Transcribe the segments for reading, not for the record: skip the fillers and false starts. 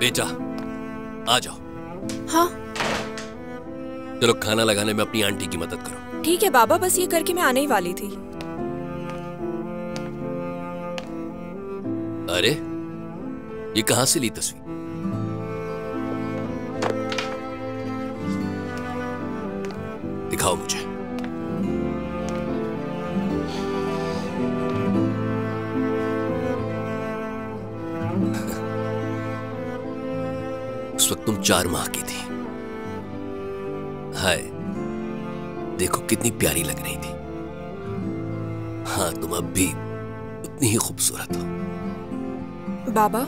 बेटा आ जाओ। हाँ चलो खाना लगाने में अपनी आंटी की मदद करो। ठीक है बाबा, बस ये करके मैं आने ही वाली थी। अरे ये कहां से ली तस्वीर? दिखाओ मुझे। उस वक्त तुम 4 माह की थी। हाय देखो कितनी प्यारी लग रही थी। हाँ तुम अब भी उतनी ही खूबसूरत हो। बाबा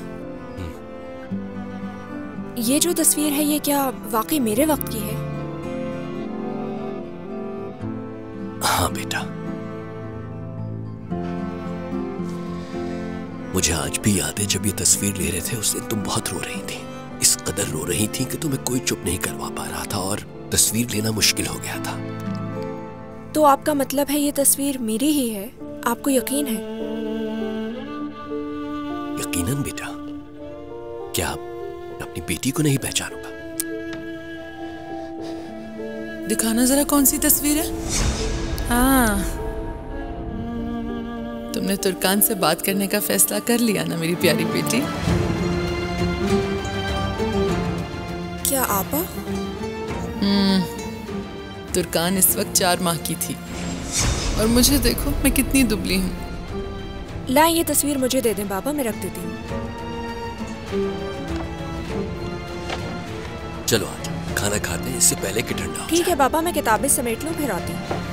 ये जो तस्वीर है ये क्या वाकई मेरे वक्त की है? हाँ बेटा, मुझे आज भी याद है जब ये तस्वीर ले रहे थे उस दिन तुम बहुत रो रही थी। इस कदर रो रही थी कि तुम्हें कोई चुप नहीं करवा पा रहा था और तस्वीर लेना मुश्किल हो गया था। तो आपका मतलब है ये तस्वीर मेरी ही है? आपको यकीन है? यकीनन बेटा, क्या आप अपनी बेटी को नहीं पहचानोगा? दिखाना जरा कौन सी तस्वीर है। हाँ तुमने तुर्कान से बात करने का फैसला कर लिया ना मेरी प्यारी बेटी? क्या आपा? तुर्कान इस वक्त 4 माह की थी और मुझे देखो मैं कितनी दुबली हूँ। लाएं ये तस्वीर मुझे दे दें बाबा, मैं रख देती हूँ। चलो आज खाना खाते हैं, इससे पहले कि ठंडा हो ठीक है बाबा, मैं किताबें समेट लूं फिर आती हूँ।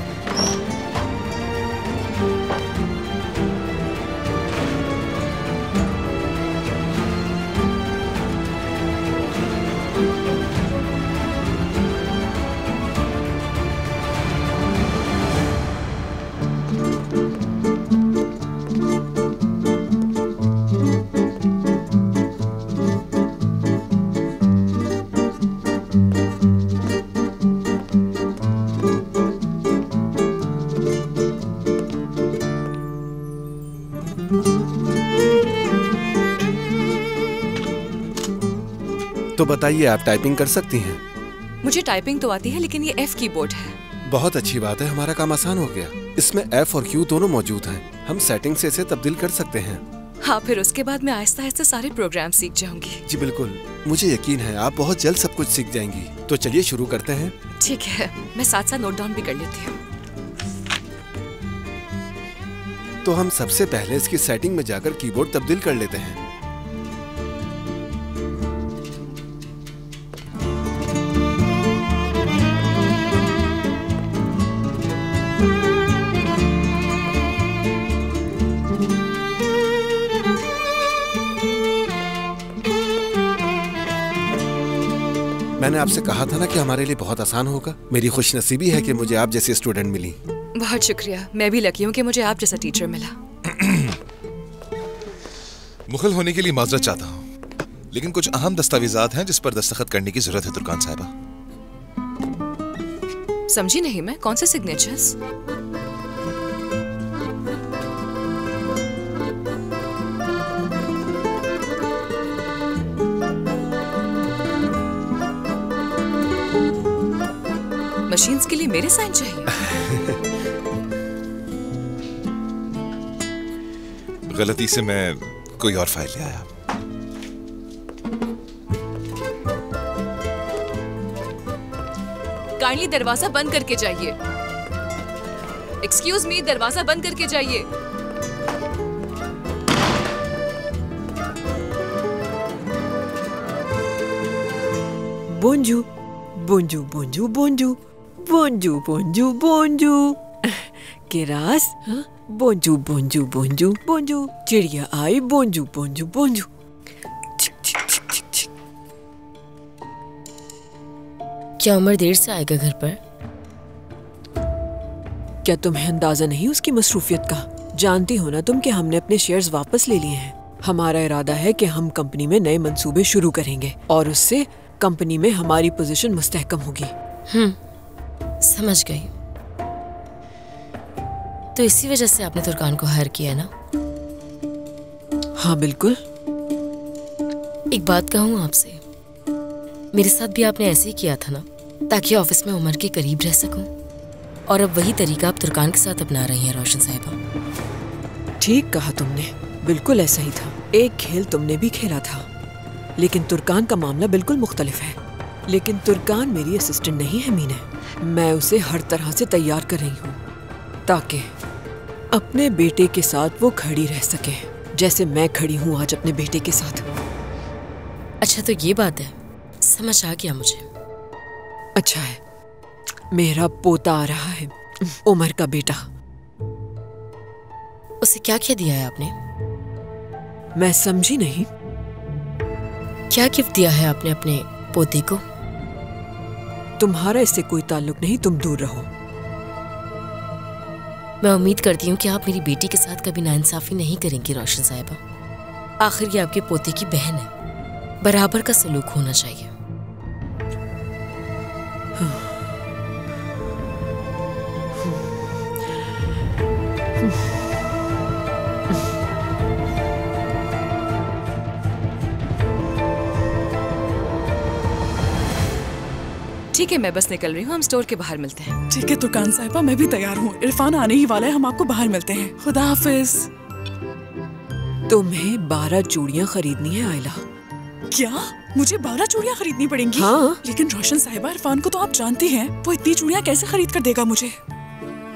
तो बताइए आप टाइपिंग कर सकती हैं? मुझे टाइपिंग तो आती है लेकिन ये F कीबोर्ड है। बहुत अच्छी बात है, हमारा काम आसान हो गया। इसमें F और Q दोनों मौजूद हैं। हम सेटिंग से इसे तब्दील कर सकते हैं। हाँ फिर उसके बाद मैं आहिस्ता आहिस्ता सारे प्रोग्राम सीख जाऊंगी। जी बिल्कुल, मुझे यकीन है आप बहुत जल्द सब कुछ सीख जाएंगी। तो चलिए शुरू करते हैं। ठीक है, मैं साथ साथ नोट डाउन भी कर लेती हूँ। तो हम सबसे पहले इसकी सेटिंग में जाकर कीबोर्ड तब्दील कर लेते हैं। मैंने आपसे कहा था ना कि हमारे लिए बहुत आसान होगा। मेरी खुशनसीबी है कि मुझे आप जैसी स्टूडेंट मिली। बहुत शुक्रिया, मैं भी लकी हूँ कि मुझे आप जैसा टीचर मिला। मुखल होने के लिए माजरत चाहता हूँ, लेकिन कुछ अहम दस्तावेजात हैं जिस पर दस्तखत करने की जरूरत है तुर्कान साहिबा। समझी नहीं मैं, कौन से सिग्नेचर्स? मशीन्स के लिए मेरे साइन चाहिए? गलती से मैं कोई और फाइल ले आया। काइंडली दरवाजा बंद करके जाइए। एक्सक्यूज मी, दरवाजा बंद करके जाइए। बोंजू बोंजू बोंजू बोंजू बोंजू बोंजू बोंजू केरास बोंजू बोंजू बोंजू बोंजू चिड़िया आई बोंजू बोंजू बोंजू। क्या उमर देर से आएगा घर पर? क्या तुम्हें अंदाजा नहीं उसकी मसरूफियत का? जानती हो ना तुम कि हमने अपने शेयर्स वापस ले लिए हैं। हमारा इरादा है कि हम कंपनी में नए मंसूबे शुरू करेंगे और उससे कंपनी में हमारी पोजीशन मुस्तहकम होगी। समझ गई। तो इसी वजह से आपने तुर्कान को हायर किया ना? हाँ बिल्कुल। एक बात कहूँ आपसे, मेरे साथ भी आपने ऐसे ही किया था ना, ताकि ऑफिस में उमर के करीब रह सकूं। और अब वही तरीका आप तुर्कान के साथ अपना रही हैं रोशन साहिबा। ठीक कहा तुमने, बिल्कुल ऐसा ही था। एक खेल तुमने भी खेला था, लेकिन तुर्कान का मामला बिल्कुल मुख्तलिफ है। लेकिन तुर्कान मेरी असिस्टेंट नहीं है मीना, मैं उसे हर तरह से तैयार कर रही हूँ ताकि अपने बेटे के साथ वो खड़ी रह सके, जैसे मैं खड़ी हूँ आज अपने बेटे के साथ। अच्छा तो ये बात है, समझ आ गया मुझे। अच्छा है, मेरा पोता आ रहा है, उमर का बेटा। उसे क्या क्या दिया है आपने? मैं समझी नहीं। क्या गिफ्ट दिया है आपने अपने पोते को? तुम्हारा इससे कोई ताल्लुक नहीं, तुम दूर रहो। मैं उम्मीद करती हूँ कि आप मेरी बेटी के साथ कभी नाइंसाफी नहीं करेंगी रोशन साहिबा। आखिर ये आपके पोते की बहन है, बराबर का सलूक होना चाहिए। ठीक है, मैं बस निकल रही हूँ, हम स्टोर के बाहर मिलते हैं। ठीक है तुर्कान साहिबा, मैं भी तैयार हूँ। इरफान आने ही वाला है, हम आपको बाहर मिलते हैं। खुदा हाफिज। तुम्हें 12 चूड़ियाँ खरीदनी है आयला। क्या? मुझे 12 चूड़ियाँ खरीदनी पड़ेंगी? हाँ। लेकिन रोशन साहिबा, इरफान को तो आप जानती हैं, वो इतनी चूड़ियाँ कैसे खरीद कर देगा मुझे?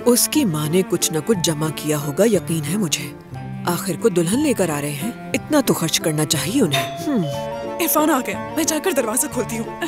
उसकी माँ ने कुछ न कुछ जमा किया होगा, यकीन है मुझे। आखिर को दुल्हन लेकर आ रहे हैं, इतना तो खर्च करना चाहिए उन्हें। इरफान आ गया, मैं जाकर दरवाजा खोलती हूँ।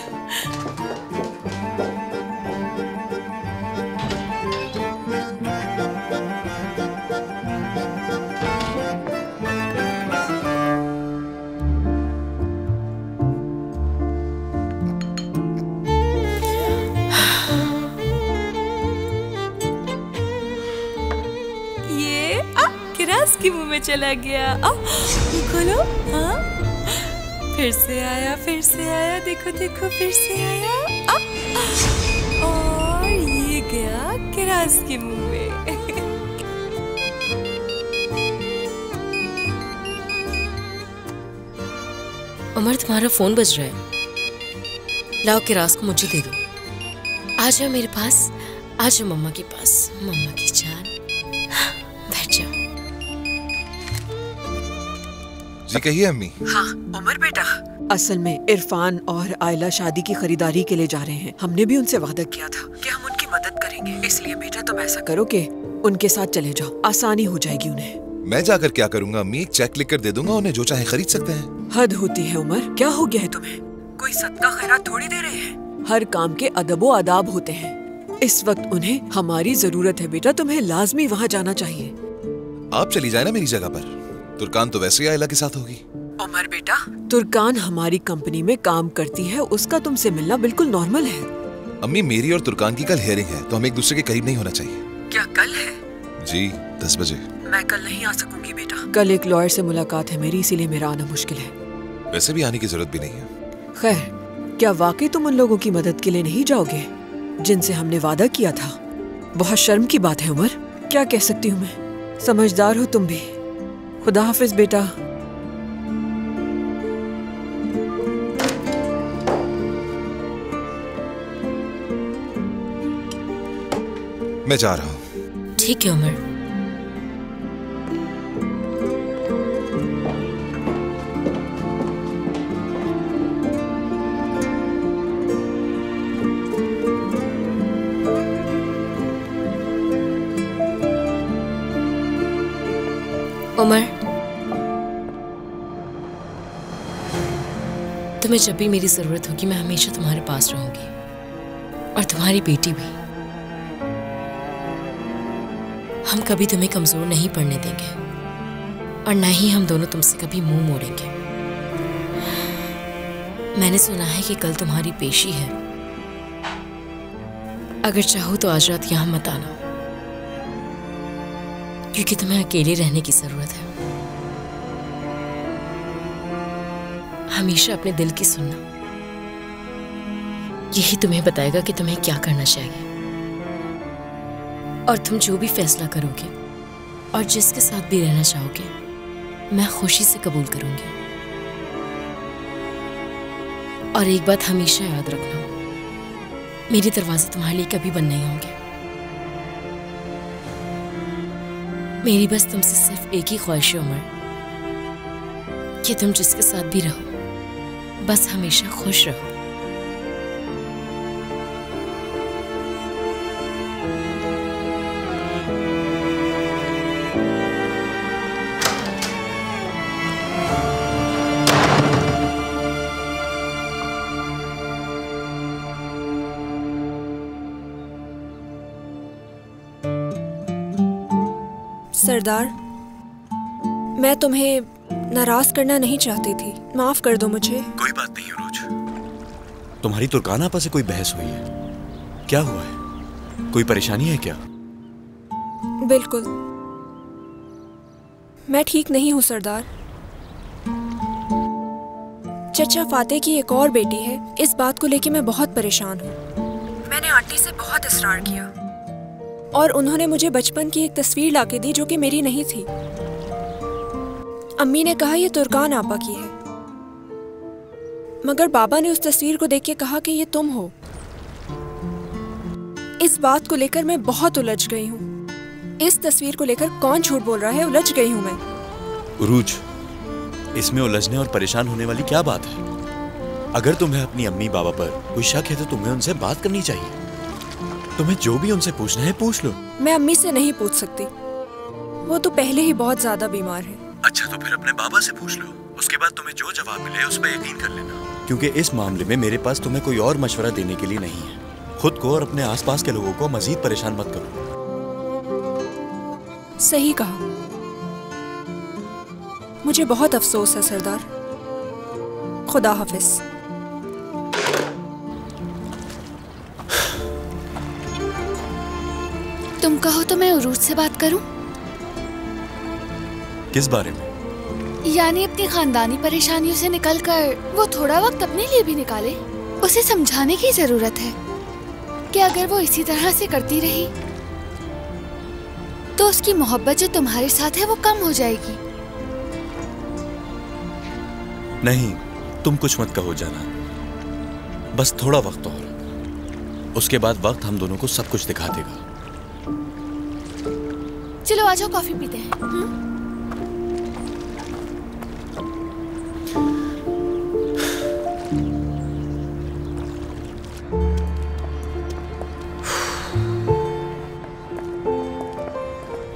की मुंह में चला गया। खोलो। हाँ, फिर से आया, फिर से आया, देखो देखो फिर से आया। और ये गया किरास के मुंह में। उमर, तुम्हारा फोन बज रहा है। लाओ किरास को मुझे दे दो। आ जाओ मेरे पास, आ जाओ मम्मा के पास। मम्मा की जान, बैठ जाओ। जी कहिए अम्मी। हाँ उमर बेटा, असल में इरफान और आयला शादी की खरीदारी के लिए जा रहे हैं। हमने भी उनसे वादा किया था कि हम उनकी मदद करेंगे, इसलिए बेटा तुम ऐसा करो कि उनके साथ चले जाओ, आसानी हो जाएगी उन्हें। मैं जाकर क्या करूंगा अम्मी? एक चेक लिख कर दे दूंगा, उन्हें जो चाहे खरीद सकते हैं। हद होती है उमर, क्या हो गया है तुम्हें? कोई सदका खैरात थोड़ी दे रहे हैं। हर काम के अदब व आदाब होते हैं। इस वक्त उन्हें हमारी जरूरत है बेटा, तुम्हें लाजमी वहाँ जाना चाहिए। आप चली जाए ना मेरी जगह पर। तुर्कान तो वैसे ही आयला के साथ होगी। उमर बेटा, तुर्कान हमारी कंपनी में काम करती है, उसका तुमसे मिलना बिल्कुल नॉर्मल है। अम्मी, मेरी और तुर्कान की कल हियरिंग है, तो हमें एक दूसरे के करीब नहीं होना चाहिए। क्या कल है? जी 10 बजे। मैं कल नहीं आ सकूंगी बेटा, कल एक लॉयर से मुलाकात है मेरी, इसीलिए मेरा आना मुश्किल है। वैसे भी आने की जरूरत भी नहीं है। खैर, क्या वाकई तुम उन लोगों की मदद के लिए नहीं जाओगे जिनसे हमने वादा किया था? बहुत शर्म की बात है उमर, क्या कह सकती हूँ मैं। समझदार हो तुम भी। खुदा हाफिज बेटा। मैं जा रहा हूँ। ठीक है उमर। उमर, तुम्हें जब भी मेरी जरूरत होगी मैं हमेशा तुम्हारे पास रहूंगी, और तुम्हारी बेटी भी। हम कभी तुम्हें कमजोर नहीं पड़ने देंगे, और न ही हम दोनों तुमसे कभी मुंह मोड़ेंगे। मैंने सुना है कि कल तुम्हारी पेशी है। अगर चाहो तो आज रात यहां मत आना, क्योंकि तुम्हें अकेले रहने की जरूरत है। हमेशा अपने दिल की सुनना, यही तुम्हें बताएगा कि तुम्हें क्या करना चाहिए। और तुम जो भी फैसला करोगे और जिसके साथ भी रहना चाहोगे, मैं खुशी से कबूल करूंगी। और एक बात हमेशा याद रखना, मेरे दरवाजे तुम्हारे लिए कभी बंद नहीं होंगे। मेरी बस तुमसे सिर्फ एक ही ख्वाहिश है उमर, कि तुम जिसके साथ भी रहो बस हमेशा खुश रहो। सरदार, मैं तुम्हें नाराज करना नहीं चाहती थी, माफ कर दो मुझे। कोई बात नहीं उरूज, तुम्हारी तुर्कान आपस से कोई बहस हुई है? क्या हुआ है? कोई परेशानी है क्या? बिल्कुल, मैं ठीक नहीं हूँ सरदार। चचा फाते की एक और बेटी है, इस बात को लेके मैं बहुत परेशान हूँ। मैंने आंटी से बहुत इसरार किया और उन्होंने मुझे बचपन की एक तस्वीर लाके दी जो कि मेरी नहीं थी। अम्मी ने कहा ये तुर्कान आपा की है, मगर बाबा ने उस तस्वीर को देख के कहा कि ये तुम हो। इस बात को लेकर मैं बहुत उलझ गई हूँ। इस तस्वीर को लेकर कौन झूठ बोल रहा है, उलझ गई हूँ मैं। उरूज, इसमें उलझने और परेशान होने वाली क्या बात है? अगर तुम्हें अपनी अम्मी बाबा पर कोई शक है तो तुम्हें उनसे बात करनी चाहिए। तुम्हें जो भी उनसे पूछना है पूछ लो। मैं अम्मी से नहीं पूछ सकती, वो तो पहले ही बहुत ज्यादा बीमार है। अच्छा, तो फिर अपने बाबा से पूछ लो, उसके बाद तुम्हें जो जवाब मिले उस पर यकीन कर लेना। क्योंकि इस मामले में मेरे पास तुम्हें कोई और मशवरा देने के लिए नहीं है। खुद को और अपने आसपास के लोगों को मजीद परेशान मत करो। सही कहा, मुझे बहुत अफसोस है सरदार। खुदा हाफिज। तुम कहो तो मैं उरूज से बात करूं? किस बारे में? यानी अपनी खानदानी परेशानियों से निकलकर वो थोड़ा वक्त अपने लिए भी निकाले। उसे समझाने की जरूरत है कि अगर वो इसी तरह से करती रही तो उसकी मोहब्बत जो तुम्हारे साथ है वो कम हो जाएगी। नहीं, तुम कुछ मत कहो जाना, बस थोड़ा वक्त और, उसके बाद वक्त हम दोनों को सब कुछ दिखा देगा। चलो आ जाओ, कॉफी पीते हैं।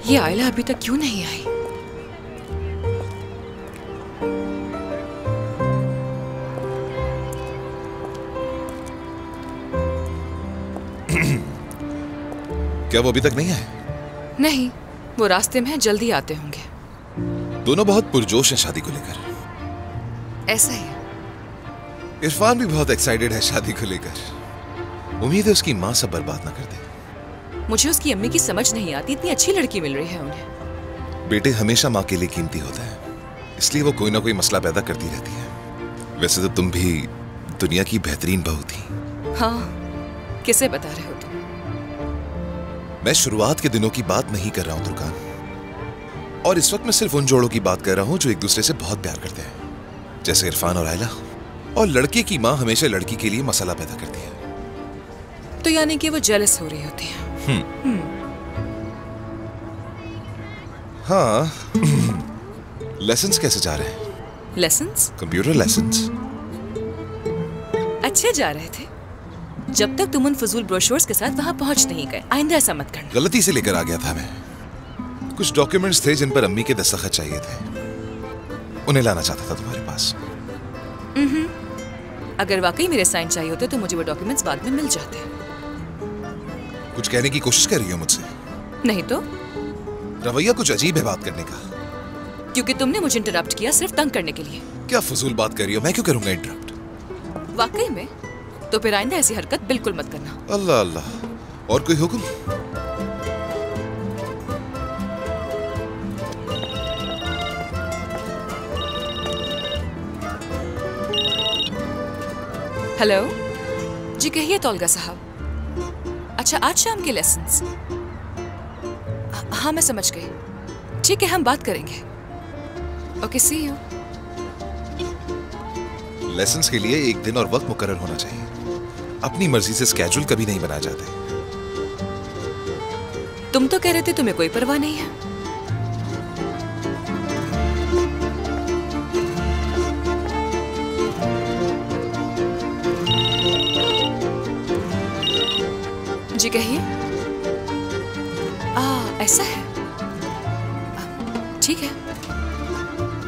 ये आयला अभी तक क्यों नहीं आई? क्या वो अभी तक नहीं आए? नहीं, वो रास्ते में है, जल्दी आते होंगे। दोनों बहुत पुरजोश हैं शादी को लेकर। ऐसा ही। इरफान भी बहुत एक्साइटेड है शादी को लेकर। उम्मीद है उसकी माँ सब बर्बाद ना कर दे। मुझे उसकी अम्मी की समझ नहीं आती, इतनी अच्छी लड़की मिल रही है उन्हें। बेटे हमेशा माँ के लिए कीमती होता है, इसलिए वो कोई ना कोई मसला पैदा करती रहती है। वैसे तो तुम भी दुनिया की बेहतरीन बहू थी। हाँ, किसे बता रहे हो तुम? मैं शुरुआत के दिनों की बात नहीं कर रहा हूं तुर्कान, और इस वक्त मैं सिर्फ उन जोड़ों की बात कर रहा हूं जो एक दूसरे से बहुत प्यार करते हैं, जैसे इरफान और आयला। और लड़के की माँ हमेशा लड़की के लिए मसला पैदा करती है। तो यानी कि वो जेलस हो रही होती है। हाँ। लेसन्स कैसे जा रहे हैं? लेसन्स? Computer lessons. अच्छे जा रहे थे, जब तक तुम उन फजूल ब्रोशर्स के साथ वहां पहुंच नहीं गए। आइंदा ऐसा मत करना। गलती से लेकर आ गया था मैं। कुछ डॉक्यूमेंट्स थे जिन पर अम्मी के दस्तखत चाहिए थे, उन्हें लाना चाहता था तुम्हारे पास। अगर वाकई मेरे साइन चाहिए होते तो मुझे वो डॉक्यूमेंट्स बाद में मिल जाते। कुछ कहने की कोशिश कर रही हो मुझसे? नहीं तो? रवैया कुछ अजीब है बात करने का। क्योंकि तुमने मुझे इंटरप्ट किया सिर्फ तंग करने के लिए। क्या फजूल बात कर रही हो? मैं क्यों करूंगा इंटरप्ट? वाकई में? तो फिर आइंदा ऐसी हरकत बिल्कुल मत करना। अल्लाह अल्लाह। और कोई हुक्म? हेलो जी, कहिए तौलगा साहब। अच्छा, आज शाम के लेसन्स? हाँ मैं समझ गई। ठीक है, हम बात करेंगे। Okay, C you. लेसन्स के लिए एक दिन और वक्त मुकर्रर होना चाहिए। अपनी मर्जी से स्केड्यूल कभी नहीं बनाए जाते। तुम तो कह रहे थे तुम्हें कोई परवाह नहीं है। जी कहिए। ऐसा है। ठीक है,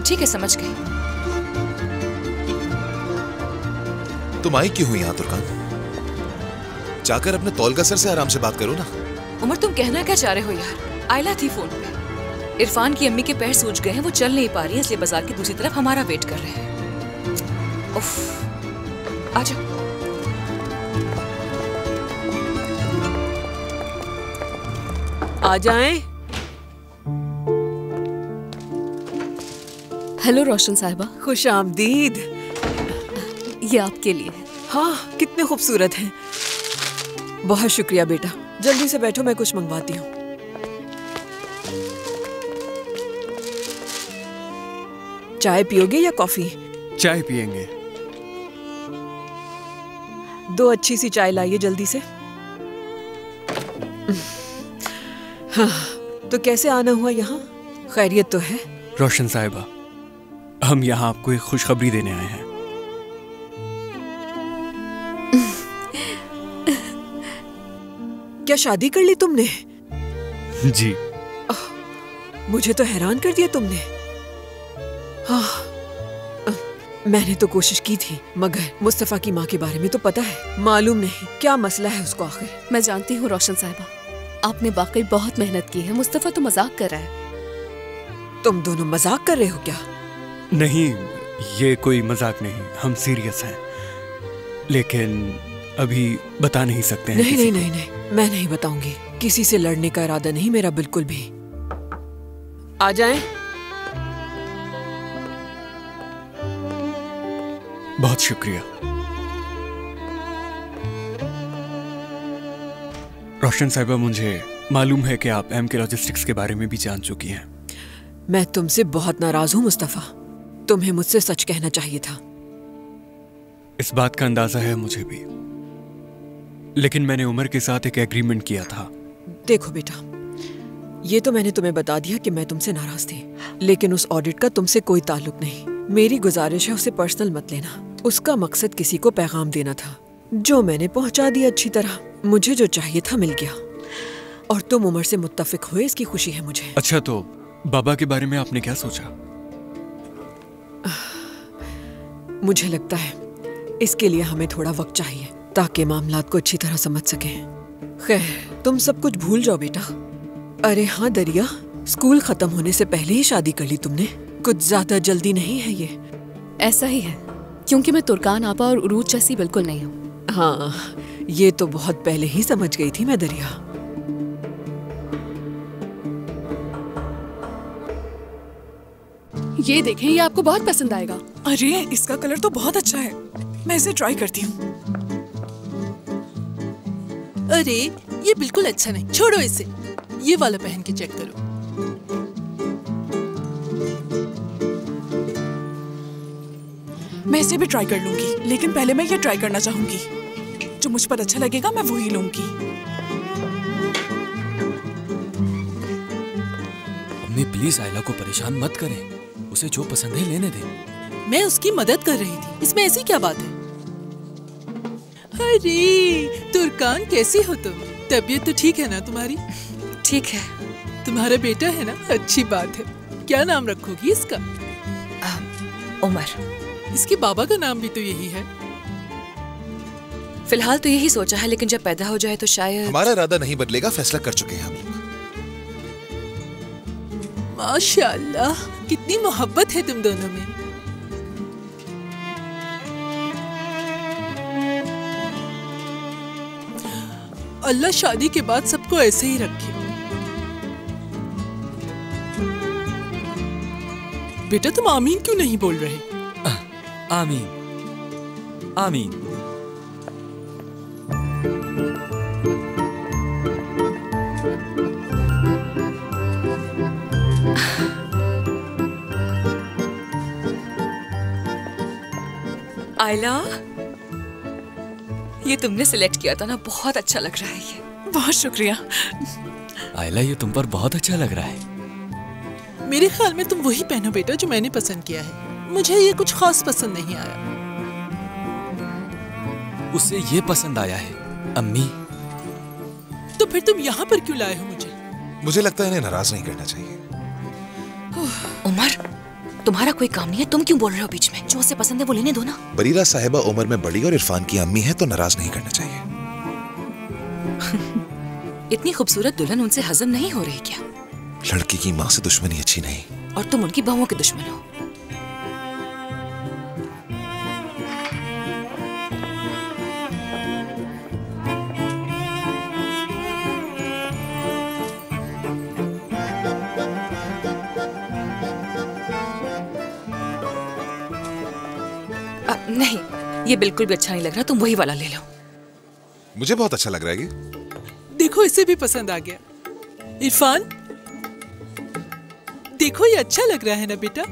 ठीक है, समझ गई। तुम आई क्यों हुई यहाँ तुर्कान? जाकर अपने तौलगा सर से आराम से बात करो ना। उमर, तुम कहना क्या चाह रहे हो यार? आयला थी फोन पे। इरफान की अम्मी के पैर सूज गए हैं, वो चल नहीं पा रही है, इसलिए बाजार की दूसरी तरफ हमारा वेट कर रहे हैं। उफ, आ जाओ। आ जाएं। हेलो रोशन साहिबा। खुश आमदीद। ये आपके लिए। हाँ, कितने खूबसूरत हैं। बहुत शुक्रिया बेटा। जल्दी से बैठो, मैं कुछ मंगवाती हूँ। चाय पियोगे या कॉफी? चाय पियेंगे। 2 अच्छी सी चाय लाइए जल्दी से। हाँ, तो कैसे आना हुआ यहाँ? खैरियत तो है? रोशन साहिबा, हम यहाँ आपको एक खुशखबरी देने आए हैं। क्या शादी कर ली तुमने? जी। मुझे तो हैरान कर दिया तुमने। हाँ, मैंने तो कोशिश की थी, मगर मुस्तफा की माँ के बारे में तो पता है। मालूम नहीं क्या मसला है उसको आखिर। मैं जानती हूँ रोशन साहिबा, आपने वाकई बहुत मेहनत की है। मुस्तफा तो मजाक कर रहा है। तुम दोनों मजाक कर रहे हो क्या? नहीं, ये कोई मजाक नहीं, हम सीरियस हैं। लेकिन अभी बता नहीं सकते हैं। नहीं, मैं नहीं बताऊंगी। किसी से लड़ने का इरादा नहीं मेरा बिल्कुल भी। आ जाएं। बहुत शुक्रिया। रोशन साहिबा, मुझे मालूम है कि आप एमके लॉजिस्टिक्स के बारे में भी जान चुकी हैं। मैं तुमसे बहुत नाराज हूँ मुस्तफा। तुम्हें मुझसे सच कहना चाहिए था। इस बात का अंदाजा है मुझे भी, लेकिन मैंने उमर के साथ एक एग्रीमेंट किया था। देखो बेटा, ये तो मैंने तुम्हें बता दिया कि मैं तुमसे नाराज थी, लेकिन उस ऑडिट का तुमसे कोई ताल्लुक नहीं। मेरी गुजारिश है उसे पर्सनल मत लेना। उसका मकसद किसी को पैगाम देना था, जो मैंने पहुंचा दिया अच्छी तरह। मुझे जो चाहिए था मिल गया, और तुम उमर से मुत्तफिक हुए, इसकी खुशी है मुझे। अच्छा, तो बाबा के बारे में आपने क्या सोचा? मुझे लगता है इसके लिए हमें थोड़ा वक्त चाहिए, ताकि मामलात को अच्छी तरह समझ सकें। खैर, तुम सब कुछ भूल जाओ बेटा। अरे हाँ दरिया, स्कूल खत्म होने से पहले ही शादी कर ली तुमने। कुछ ज्यादा जल्दी नहीं है ये? ऐसा ही है, क्योंकि मैं तुर्कान आपा और उरूज जैसी बिल्कुल नहीं हूँ। हाँ, ये तो बहुत पहले ही समझ गई थी मैं दरिया। ये देखें, ये आपको बहुत पसंद आएगा। अरे इसका कलर तो बहुत अच्छा है, मैं इसे ट्राई करती हूँ। अरे ये बिल्कुल अच्छा नहीं, छोड़ो इसे। ये वाला पहन के चेक करो। मैं इसे भी ट्राई कर लूंगी, लेकिन पहले मैं ये ट्राई करना चाहूंगी। जो मुझ पर अच्छा लगेगा मैं वही लूंगी। अम्मी प्लीज आयला को परेशान मत करें, उसे जो पसंद है लेने दें। मैं उसकी मदद कर रही थी, इसमें ऐसी क्या बात है? अरे तुर्कान, कैसी हो तुम? तबीयत तो ठीक है ना तुम्हारी? ठीक है। तुम्हारा बेटा है ना? अच्छी बात है। क्या नाम रखोगी इसका? उमर। इसके बाबा का नाम भी तो यही है। फिलहाल तो यही सोचा है, लेकिन जब पैदा हो जाए तो शायद। हमारा इरादा नहीं बदलेगा, फैसला कर चुके हैं हम लोग। माशाल्लाह, कितनी मोहब्बत है तुम दोनों में। अल्लाह शादी के बाद सबको ऐसे ही रखे। बेटा तुम आमीन क्यों नहीं बोल रहे? आमीन आमीन। आयला, ये तुमने सिलेक्ट किया था ना, बहुत अच्छा लग रहा है ये। बहुत शुक्रिया। आयला, ये तुम पर बहुत अच्छा लग रहा है। मेरे ख्याल में तुम वही पहनो बेटा जो मैंने पसंद किया है। मुझे ये कुछ खास पसंद नहीं आया। उसे ये पसंद आया है। अम्मी, तो फिर तुम यहाँ पर क्यों लाए हो मुझे? मुझे लगता है इन्हें नाराज नहीं करना चाहिए। उमर, तुम्हारा कोई काम नहीं है, तुम क्यों बोल रहे हो बीच में? जो उसे पसंद है वो लेने दो ना। बरीरा साहिबा उम्र में बड़ी और इरफान की अम्मी है, तो नाराज नहीं करना चाहिए। इतनी खूबसूरत दुल्हन उनसे हजम नहीं हो रही क्या? लड़की की माँ से दुश्मनी अच्छी नहीं। और तुम उनकी बहुओं के दुश्मन हो। नहीं, ये बिल्कुल भी अच्छा नहीं लग रहा, तुम वही वाला ले लो। मुझे बहुत अच्छा लग रहा है ये। देखो, इसे भी पसंद आ गया। इरफान, देखो ये अच्छा लग रहा है ना बेटा?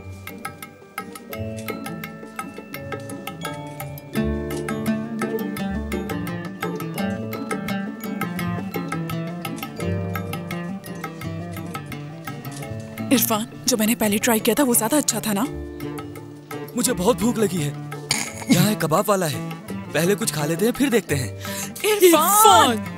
इरफान, जो मैंने पहले ट्राई किया था वो ज्यादा अच्छा था ना? मुझे बहुत भूख लगी है। यहाँ एक कबाब वाला है, पहले कुछ खा लेते हैं फिर देखते हैं। इरफान!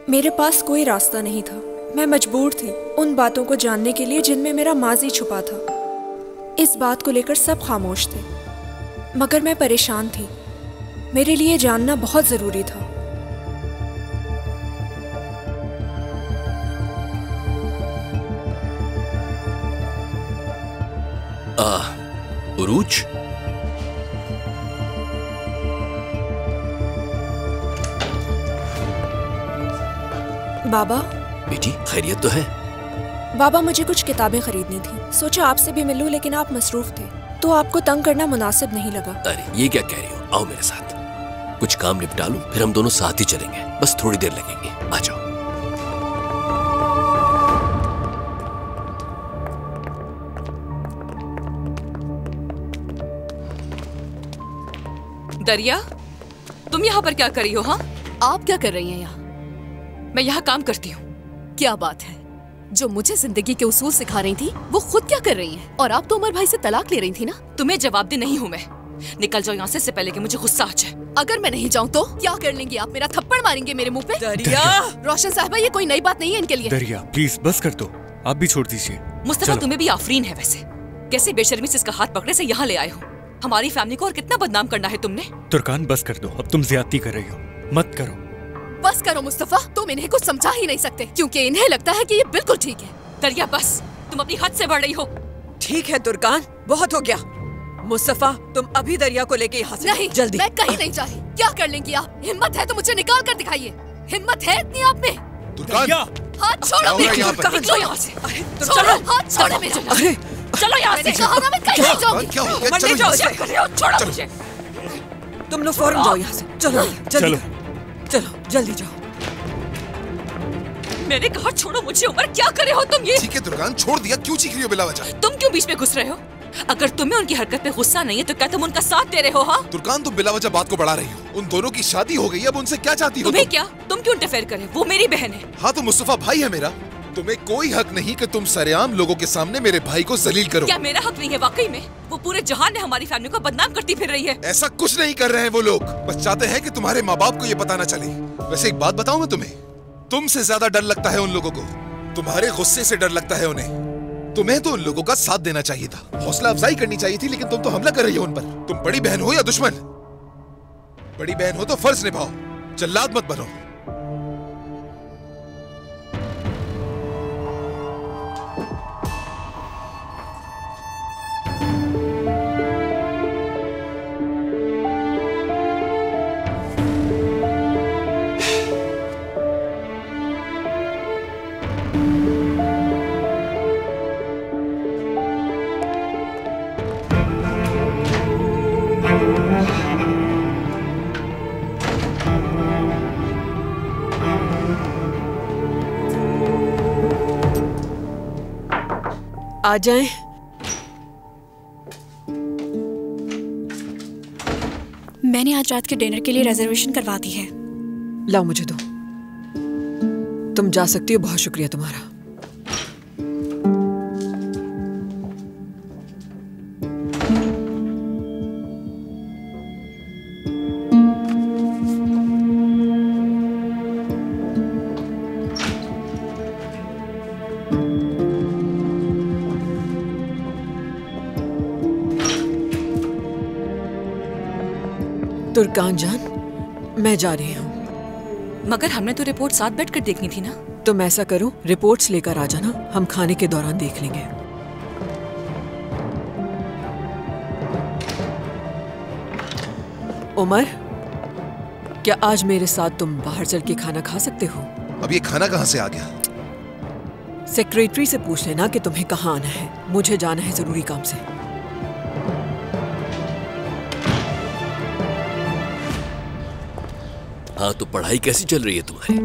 मेरे पास कोई रास्ता नहीं था। मैं मजबूर थी उन बातों को जानने के लिए जिनमें मेरा माजी छुपा था। इस बात को लेकर सब खामोश थे, मगर मैं परेशान थी। मेरे लिए जानना बहुत जरूरी था। उरूज, बाबा। बेटी, खैरियत तो है? बाबा, मुझे कुछ किताबें खरीदनी थी। सोचा आपसे भी मिलूं, लेकिन आप मसरूफ थे तो आपको तंग करना मुनासिब नहीं लगा। अरे ये क्या कह रही हो? आओ मेरे साथ, कुछ काम निपटा लूं, फिर हम दोनों साथ ही चलेंगे। बस थोड़ी देर लगेगी, आ जाओ। दरिया, तुम यहाँ पर क्या कर रही हो? हाँ, आप क्या कर रही हैं यहाँ? मैं यहाँ काम करती हूँ। क्या बात है, जो मुझे जिंदगी के उसूल सिखा रही थी वो खुद क्या कर रही हैं? और आप तो उमर भाई से तलाक ले रही थी ना? तुम्हें जवाबदेह नहीं हूँ मैं। निकल जाओ यहाँ से पहले कि मुझे गुस्सा आ जाए। अगर मैं नहीं जाऊँ तो क्या कर लेंगी आप? मेरा थप्पड़ मारेंगे मेरे मुंह पे? दरिया! रोशन साहिबा, ये कोई नई बात नहीं है इनके लिए। दरिया प्लीज बस कर दो, आप भी छोड़ दीजिए। मुस्तफा, तुम्हें भी आफरीन है वैसे। कैसे बेशर्मी से इसका हाथ पकड़े से यहाँ ले आए हो। हमारी फैमिली को और कितना बदनाम करना है तुमने? तुर्कान बस कर दो, अब तुम ज्यादती कर रही हो, मत करो। बस करो मुस्तफा, तुम इन्हें कुछ समझा ही नहीं सकते क्योंकि इन्हें लगता है कि ये बिल्कुल ठीक है। दरिया बस, तुम अपनी हद से बढ़ रही हो। ठीक है तुर्कान, बहुत हो गया। मुस्तफा, तुम अभी दरिया को लेके यहाँ से नहीं, जल्दी। मैं कहीं नहीं जा रही। क्या कर लेंगी आप? हिम्मत है तो मुझे निकाल कर दिखाइए। हिम्मत है इतनी आप में? हाथ छोड़ो मेरे, निकलो यहाँ से। छोड़ो, हाथ छोड़ो मेरे। अरे चलो यहाँ से। कहा ना मैं कहीं नहीं जाऊंगी। छोड़ो मुझे। तुम लोग फौरन जाओ यहाँ से। चलो जल्दी, चलो जल्दी जाओ। मैंने कहा छोड़ो मुझे। उमर, क्या कर रहे हो तुम? ये ठीक है दुर्गान, छोड़ दिया, क्यों चीख रही हो बिला वजह? तुम क्यों बीच में घुस रहे हो? अगर तुम्हें उनकी हरकत पे गुस्सा नहीं है तो क्या तुम उनका साथ दे रहे हो? हाँ तुर्कान, तुम बिला वजह बात को बढ़ा रही हो। उन दोनों की शादी हो गई, अब उनसे क्या चाहती हो? तुम्हें क्या? तुम क्यों इंटरफेयर करे? वो मेरी बहन है। हाँ तो मुस्तफा भाई है मेरा। तुम्हें कोई हक नहीं कि तुम सरेआम लोगों के सामने मेरे भाई को जलील करो। क्या मेरा हक नहीं है? वाकई में वो पूरे जहान में हमारी फैमिली को बदनाम करती फिर रही है। ऐसा कुछ नहीं कर रहे हैं वो लोग, बस चाहते हैं कि तुम्हारे माँ बाप को ये पता न चले। वैसे एक बात बताऊं मैं तुम्हें, तुमसे ज्यादा डर लगता है उन लोगों को। तुम्हारे गुस्से से डर लगता है उन्हें। तुम्हें तो उन लोगों का साथ देना चाहिए था, हौसला अफजाई करनी चाहिए थी, लेकिन तुम तो हमला कर रही हो उन पर। तुम बड़ी बहन हो या दुश्मन? बड़ी बहन हो तो फर्ज निभाओ, जल्लाद मत बनो। आ जाएं। मैंने आज रात के डिनर के लिए रिजर्वेशन करवा दी है। लाओ मुझे दो। तुम जा सकती हो, बहुत शुक्रिया तुम्हारा। तुर्कान जान, मैं जा रही हूँ। मगर हमने तो रिपोर्ट साथ बैठकर देखनी थी ना। तुम ऐसा करो, रिपोर्ट्स लेकर आ जाना, हम खाने के दौरान देख लेंगे। उमर, क्या आज मेरे साथ तुम बाहर चल के खाना खा सकते हो? अब ये खाना कहाँ से आ गया? सेक्रेटरी से पूछ लेना कि तुम्हें कहाँ आना है। मुझे जाना है जरूरी काम से। हाँ, तो पढ़ाई कैसी चल रही है तुम्हारी?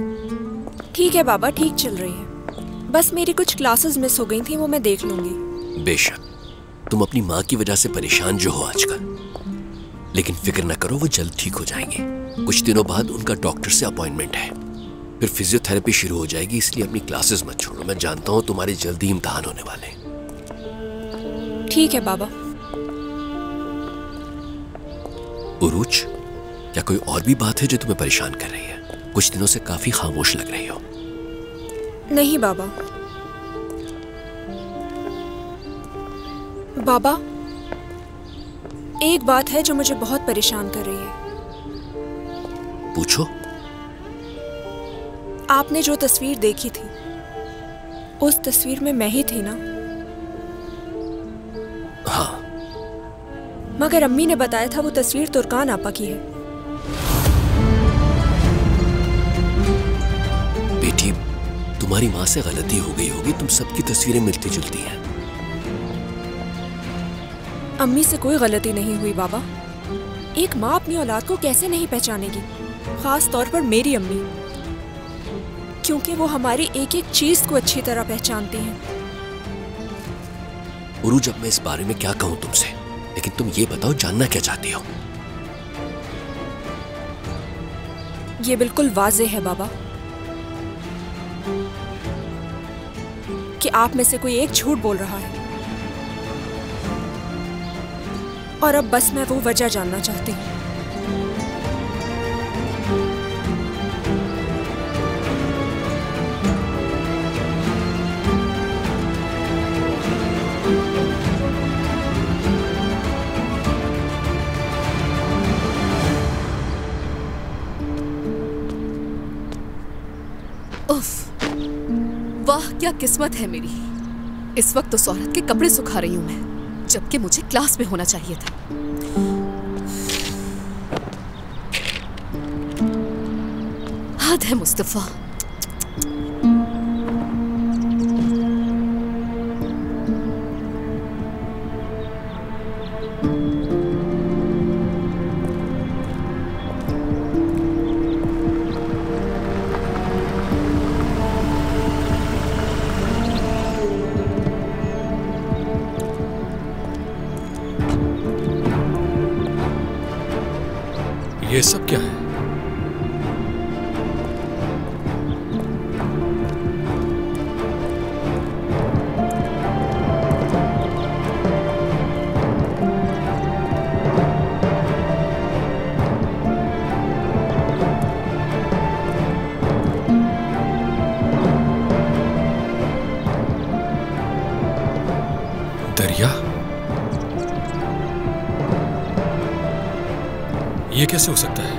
ठीक है बाबा, ठीक चल रही है। बस मेरी कुछ क्लासेस मिस हो गई थी, वो मैं देख लूंगी। बेशक। तुम अपनी माँ की वजह से परेशान जो हो आजकल, लेकिन फिक्र न करो, वो जल्द ठीक हो जाएंगे। कुछ दिनों बाद उनका डॉक्टर से अपॉइंटमेंट है, फिर फिजियोथेरेपी शुरू हो जाएगी, इसलिए अपनी क्लासेस मत छोड़ो। मैं जानता हूँ तुम्हारे जल्दी इम्तिहान होने वाले। ठीक है बाबा। उरूज, क्या कोई और भी बात है जो तुम्हें परेशान कर रही है? कुछ दिनों से काफी खामोश लग रही हो। नहीं बाबा। बाबा, एक बात है जो मुझे बहुत परेशान कर रही है। पूछो। आपने जो तस्वीर देखी थी, उस तस्वीर में मैं ही थी ना? हाँ। मगर अम्मी ने बताया था वो तस्वीर तुर्कान आपा की है। बेटी, तुम्हारी माँ से गलती हो गई होगी, तुम सबकी तस्वीरें मिलती जुलती हैं। अम्मी से कोई गलती नहीं हुई बाबा। एक माँ अपनी औलाद को कैसे नहीं पहचानेगी, खास तौर पर मेरी अम्मी, क्योंकि वो हमारी एक एक चीज को अच्छी तरह पहचानती हैं। उरूज, अब मैं इस बारे में क्या कहूँ तुमसे, लेकिन तुम ये बताओ, जानना क्या चाहती हो? ये बिल्कुल वाज़े है बाबा कि आप में से कोई एक झूठ बोल रहा है, और अब बस मैं वो वजह जानना चाहती हूँ। वाह, क्या किस्मत है मेरी। इस वक्त उस औरत के कपड़े सुखा रही हूं मैं, जबकि मुझे क्लास में होना चाहिए था। हद है मुस्तफा। ये सब क्या है? दरिया? ये कैसे हो सकता है?